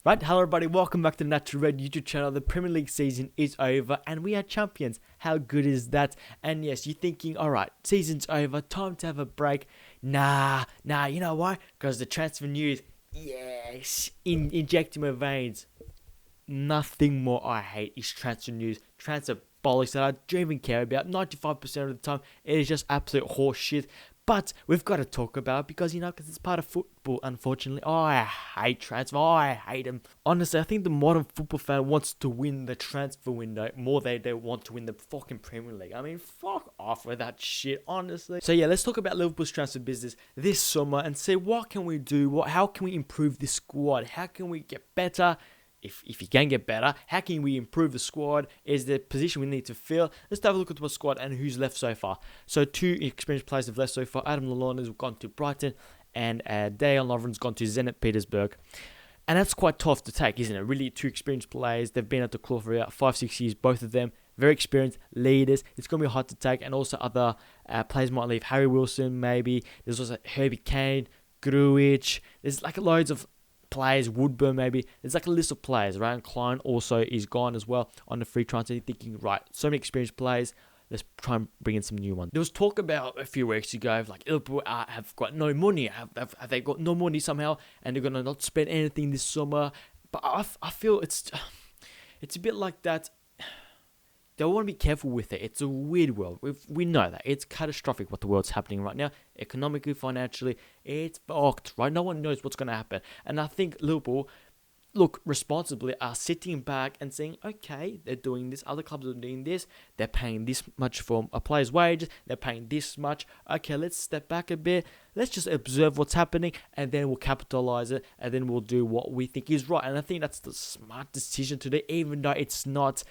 Right, hello everybody, welcome back to the Natural Red YouTube channel. The Premier League season is over and we are champions. How good is that? And yes, you're thinking, alright, season's over, time to have a break. Nah, you know why? Because the transfer news, yes, injecting my veins. Nothing more I hate is transfer news, transfer bollocks that I don't even care about. 95% of the time, it is just absolute horse shit. But we've got to talk about it because, because it's part of football, unfortunately. Oh, I hate transfer. Oh, I hate them. Honestly, I think the modern football fan wants to win the transfer window more than they want to win the fucking Premier League. I mean, fuck off with that shit, honestly. So yeah, let's talk about Liverpool's transfer business this summer and see what can we do, how can we improve this squad, how can we get better. If you can get better, how can we improve the squad? Is the position we need to fill? Let's have a look at the squad and who's left so far. So 2 experienced players have left so far. Adam Lallana has gone to Brighton and Dejan Lovren's gone to Zenit Petersburg. And that's quite tough to take, isn't it? Really, 2 experienced players. They've been at the club for about 5-6 years, both of them. Very experienced leaders. It's going to be hard to take. And also other players might leave. Harry Wilson, maybe. There's also Herbie Kane, Grujic. There's like loads of players, Woodburn maybe. There's like a list of players, right? And Klein also is gone as well on the free transfer. Thinking, right, so many experienced players. Let's try and bring in some new ones. There was talk about a few weeks ago, like Liverpool have got no money. Have they got no money somehow, and they're gonna not spend anything this summer? But I feel it's a bit like that. They want to be careful with it. It's a weird world. We know that. It's catastrophic what the world's happening right now. Economically, financially, it's fucked, right? No one knows what's going to happen. And I think Liverpool, look, responsibly, are sitting back and saying, okay, they're doing this. Other clubs are doing this. They're paying this much for a player's wages. They're paying this much. Okay, let's step back a bit. Let's just observe what's happening, and then we'll capitalize it, and then we'll do what we think is right. And I think that's the smart decision to do, even though it's not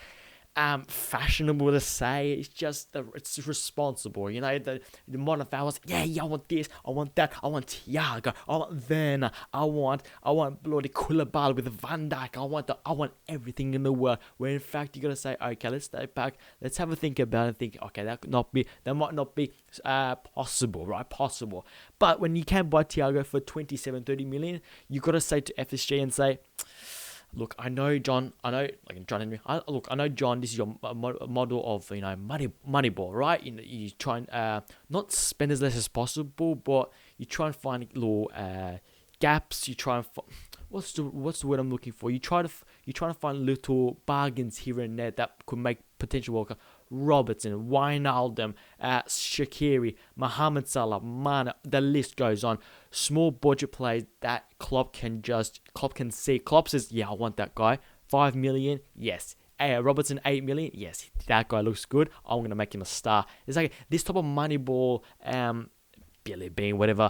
fashionable to say. It's just it's responsible, the modern fan was I want this, I want that, I want Thiago, I want Werner, I want bloody Koulibaly with Van Dijk, I want everything in the world, where in fact you gotta say, okay, let's step back, let's have a think about it and think, okay, that might not be possible, right? Possible. But when you can buy Thiago for 27-30 million, you gotta say to FSG and say, look, I know John Henry. I know John. This is your model of money ball, right? You try and not spend as less as possible, but you try and find little gaps. You try and what's the word I'm looking for? You try to find little bargains here and there that could make potential worker. Robertson, Wijnaldum, Shaqiri, Mohamed Salah, Mane, the list goes on. Small budget players that Klopp can see. Klopp says, yeah, I want that guy. 5 million, yes. Robertson, 8 million, yes. That guy looks good. I'm going to make him a star. It's like this type of money ball, Billy Bean, whatever.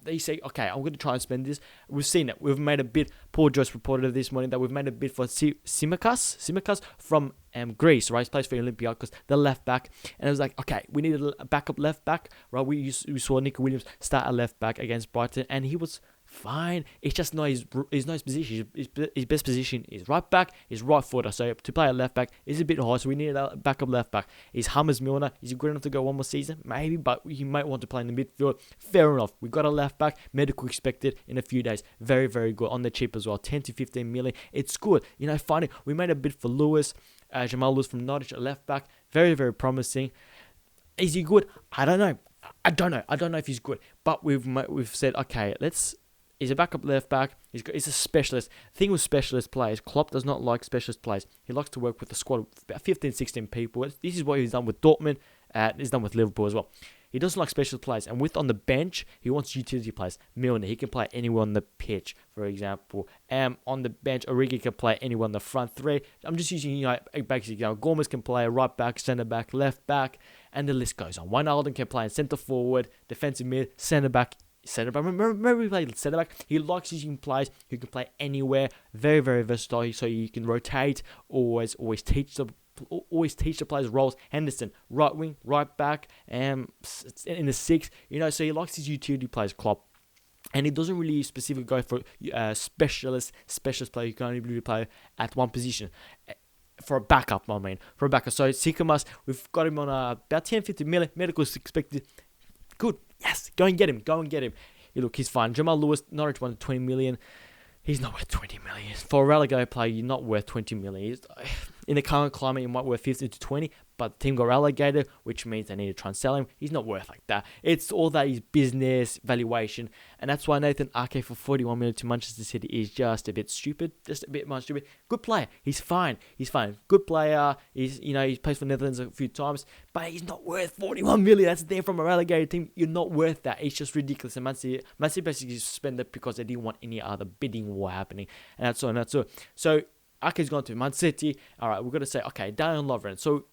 They say, okay, I'm going to try and spend this. We've seen it. We've made a bid. Paul Joyce reported this morning that we've made a bid for Tsimikas from Greece, right? He plays for Olympiacos, the left back. And it was like, okay, we needed a backup left back, right? We saw Nico Williams start a left back against Brighton, and he was fine. It's just not his position. His best position is right back, his right footer. So to play a left back is a bit hard. So we need a backup left back. Is Hummers Milner? Is he good enough to go one more season? Maybe, but he might want to play in the midfield. Fair enough. We got a left back. Medical expected in a few days. Very, very good on the cheap as well. 10 to 15 million. It's good. Finally, we made a bid for Lewis. Jamal Lewis from Norwich, a left back. Very, very promising. Is he good? I don't know. I don't know if he's good. But we've said, okay, he's a backup left back. He's a specialist. The thing with specialist players, Klopp does not like specialist players. He likes to work with a squad of about 15, 16 people. This is what he's done with Dortmund. He's done with Liverpool as well. He doesn't like specialist players. And on the bench, he wants utility players. Milner, he can play anywhere on the pitch, for example. On the bench, Origi can play anywhere on the front three. I'm just using, a basic example. Gomez can play right back, centre back, left back, and the list goes on. Wijnaldum can play in centre forward, defensive mid, centre back. Remember we played centre back. He likes using players who can play anywhere. Very, very versatile. So you can rotate. Always teach the players roles. Henderson, right wing, right back, in the 6. So he likes his utility players. Klopp. And he doesn't really specifically go for specialist player who can only really play at one position. For a backup. So Tsimikas, we've got him on about 10-15 million. Medical is expected. Good. Yes, go and get him. He's fine. Jamal Lewis, Norwich wanted 20 million. He's not worth 20 million. For a relegated player, you're not worth 20 million. In the current climate, you might worth 15 to 20, but the team got relegated, which means they need to try and sell him. He's not worth like that. It's all that his business valuation, and that's why Nathan Ake for 41 million to Manchester City is just a bit stupid, just a bit much stupid. Good player. He's fine. Good player. He's plays for Netherlands a few times, but he's not worth 41 million. That's there from a relegated team. You're not worth that. It's just ridiculous. And Man City basically suspended because they didn't want any other bidding war happening, and that's all. So Ake's gone to Man City. All right, we've got to say, okay, Dejan Lovren. So,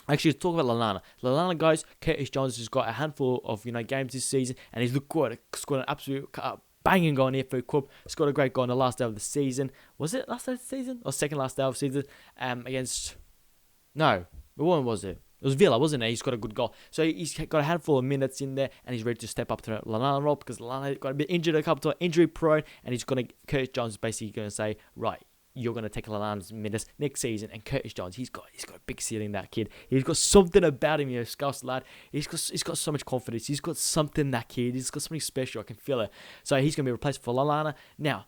actually, talk about Lallana. Lallana, guys, Curtis Jones has got a handful of games this season, and he's looked good. Scored an absolute banging goal in the FA Cup. Scored a great goal in the last day of the season. Was it last day of the season? Or second last day of the season? Against... No. When was it? It was Villa, wasn't it? He's got a good goal. So he's got a handful of minutes in there, and he's ready to step up to the Lallana role, because Lallana got a bit injured, a couple of injury prone, and Curtis Jones is basically going to say, right, you're going to take Lallana's minutes next season. And Curtis Jones, he's got a big ceiling, that kid. He's got something about him, Scouse lad. He's got so much confidence. He's got something, that kid. He's got something special. I can feel it. So he's going to be replaced for Lallana. Now,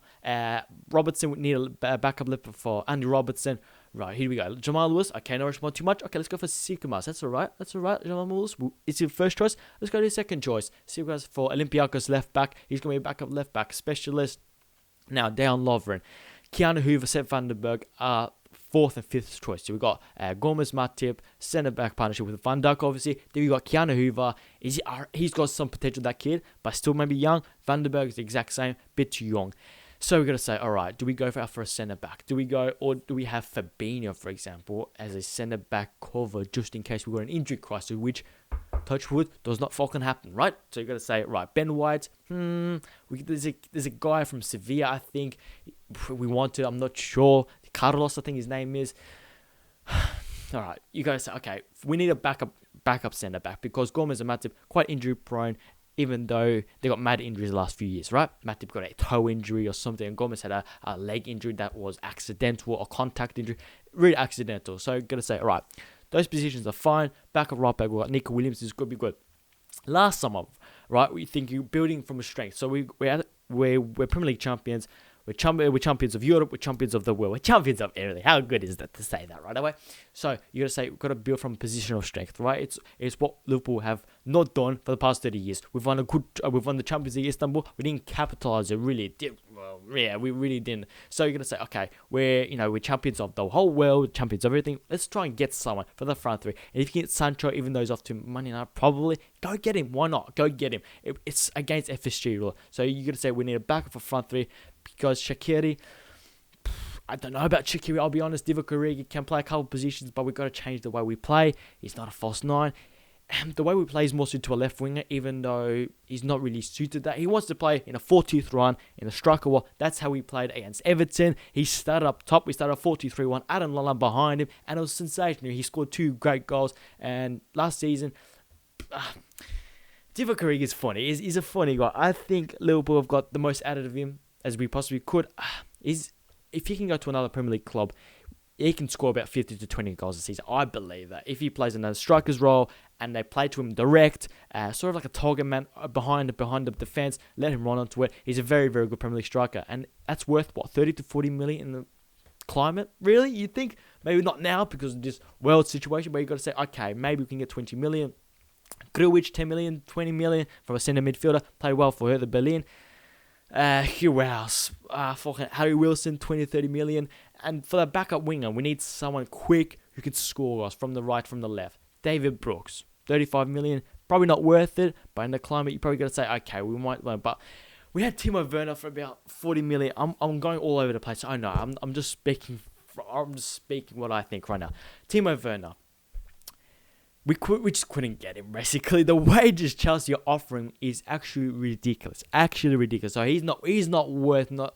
Robertson would need a backup lip for Andy Robertson. Right, here we go. Jamal Lewis. Okay, no respond too much. Okay, let's go for Sikumas. That's all right. Jamal Lewis, it's your first choice. Let's go to your second choice. Sikumas for Olympiacos left back. He's going to be a backup left back specialist. Now, Dejan Lovren. Keanu Hoover, Seth Vandenberg are fourth and fifth choice. So we've got Gomez Matip, centre-back partnership with Van Dijk, obviously. Then we've got Keanu Hoover. He's got some potential, that kid, but still maybe young. Vandenberg is the exact same, bit too young. So we're going to say, all right, do we go for a centre-back? Do we have Fabinho, for example, as a centre-back cover just in case we've got an injury crisis, which, touch wood, does not fucking happen, right? So you're going to say, right, Ben White, there's a guy from Sevilla, I think, we want to, I'm not sure, Carlos, I think his name is. All right, you got to say, okay, we need a backup centre-back, because Gomez and Matip quite injury-prone, even though they got mad injuries the last few years, right? Matip got a toe injury or something, and Gomez had a leg injury that was accidental, or contact injury, really accidental. So I'm going to say, all right, those positions are fine. Back of right back, we've got Nico Williams, is going to be good. Last summer, right, we think you're building from a strength. So we're Premier League champions. We're champions of Europe. We're champions of the world. We're champions of everything. How good is that to say that right away? So you got to say we've got to build from a position of strength, right? It's what Liverpool have not done for the past 30 years. We've won the Champions League Istanbul. We didn't capitalize it really. We really didn't. So you're gonna say, okay, we're champions of the whole world, champions of everything. Let's try and get someone for the front three. And if you get Sancho, even though he's off to money now, probably go get him. Why not? Go get him. It's against FSG rule. So you're gonna say we need a backup for front three, because Shaqiri, I don't know about Shaqiri, I'll be honest. Divock Origi can play a couple positions, but we've got to change the way we play. He's not a false nine. The way we play is more suited to a left winger, even though he's not really suited that. He wants to play in a 4-2-3-1, in a striker wall. That's how we played against Everton. He started up top. We started 4-2-3-1. Adam Lallana behind him, and it was sensational. He scored 2 great goals. And last season, Divock Origi is funny. He's a funny guy. I think Liverpool have got the most out of him as we possibly could. If he can go to another Premier League club, he can score about 50 to 20 goals a season. I believe that. If he plays another striker's role and they play to him direct, sort of like a target man behind the defence, let him run onto it. He's a very, very good Premier League striker. And that's worth, 30 to 40 million in the climate? Really? You think? Maybe not now because of this world situation, but you've got to say, okay, maybe we can get 20 million. Grujic, 10 million, 20 million from a centre midfielder. Played well for Hertha Berlin. Who else? Harry Wilson, 20 to 30 million. And for the backup winger, we need someone quick who can score us from the right, from the left. David Brooks, 35 million. Probably not worth it, but in the climate, you probably got to say, okay, we might learn. But we had Timo Werner for about 40 million. I'm going all over the place. I know. I'm just speaking what I think right now. Timo Werner. We just couldn't get him, basically. The wages Chelsea are offering is actually ridiculous. So he's not worth not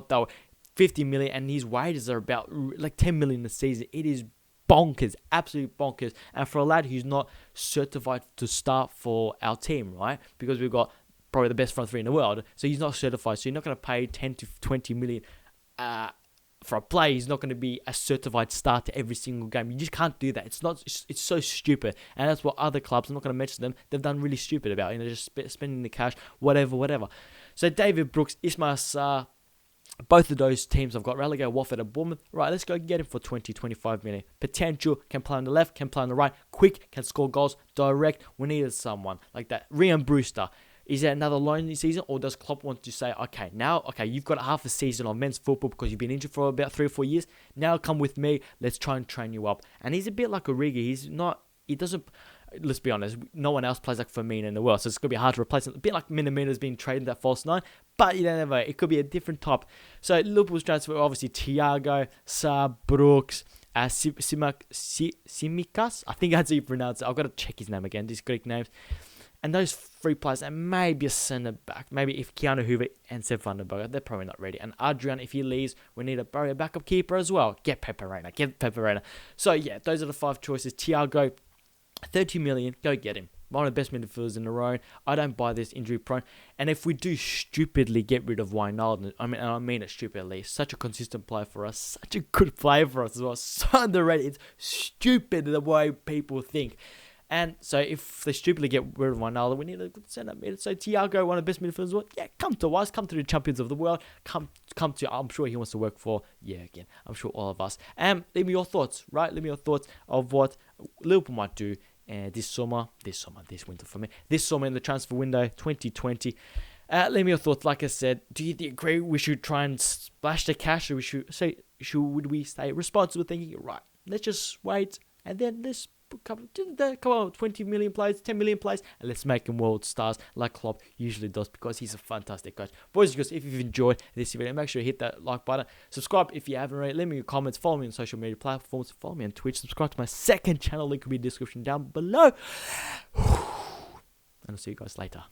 that 50 million, and his wages are about like 10 million a season. It is bonkers, absolute bonkers. And for a lad who's not certified to start for our team, right? Because we've got probably the best front three in the world, so he's not certified. So you're not going to pay 10 to 20 million for a player. He's not going to be a certified starter every single game. You just can't do that. It's so stupid. And that's what other clubs, I'm not going to mention them, they've done really stupid about. Just spending the cash, whatever. So David Brooks, Ismail Sarr, Both of those teams have got relegated, Watford and Bournemouth. Right, let's go get him for 20, 25 million. Potential, can play on the left, can play on the right. Quick, can score goals, direct. We needed someone like that. Ryan Brewster. Is there another loan this season, or does Klopp want to say, okay, you've got half a season of men's football because you've been injured for about 3 or 4 years. Now come with me. Let's try and train you up. And he's a bit like Origi. Let's be honest, no one else plays like Firmino in the world, so it's going to be hard to replace him. A bit like Minamina's been traded that false 9, but you don't know, it could be a different type. So Liverpool's transfer, obviously, Thiago, Sarr, Brooks, Simicas, I think that's how you pronounce it. I've got to check his name again, these Greek names. And those 3 players, and maybe a centre-back, maybe if Keanu Hoover and Seb van der Berg, they're probably not ready. And Adrian, if he leaves, we need a backup keeper as well. Get Pepe Reina. So yeah, those are the 5 choices. Thiago, 30 million, go get him. One of the best midfielders in the row. I don't buy this injury prone. And if we do stupidly get rid of Wijnaldum, I mean it stupidly, such a consistent player for us, such a good player for us as well, so underrated. It's stupid the way people think. And so if they stupidly get rid of Wijnaldum, we need a good centre mid. So Thiago, one of the best midfielders as well. Yeah, come to us. Come to the champions of the world. Come to, I'm sure he wants to work for, I'm sure all of us. And leave me your thoughts, right? Leave me your thoughts of what Liverpool might do this winter for me. This summer in the transfer window, 2020. Leave me your thoughts. Like I said, do you agree we should try and splash the cash, or would we stay responsible, thinking, right, let's just wait, and then let's come on, 20 million players, 10 million players, and let's make them world stars like Klopp usually does, because he's a fantastic coach. Boys and girls, if you've enjoyed this video, make sure you hit that like button, subscribe if you haven't already, leave me your comments, follow me on social media platforms, follow me on Twitch, subscribe to my second channel, link will be in the description down below, and I'll see you guys later.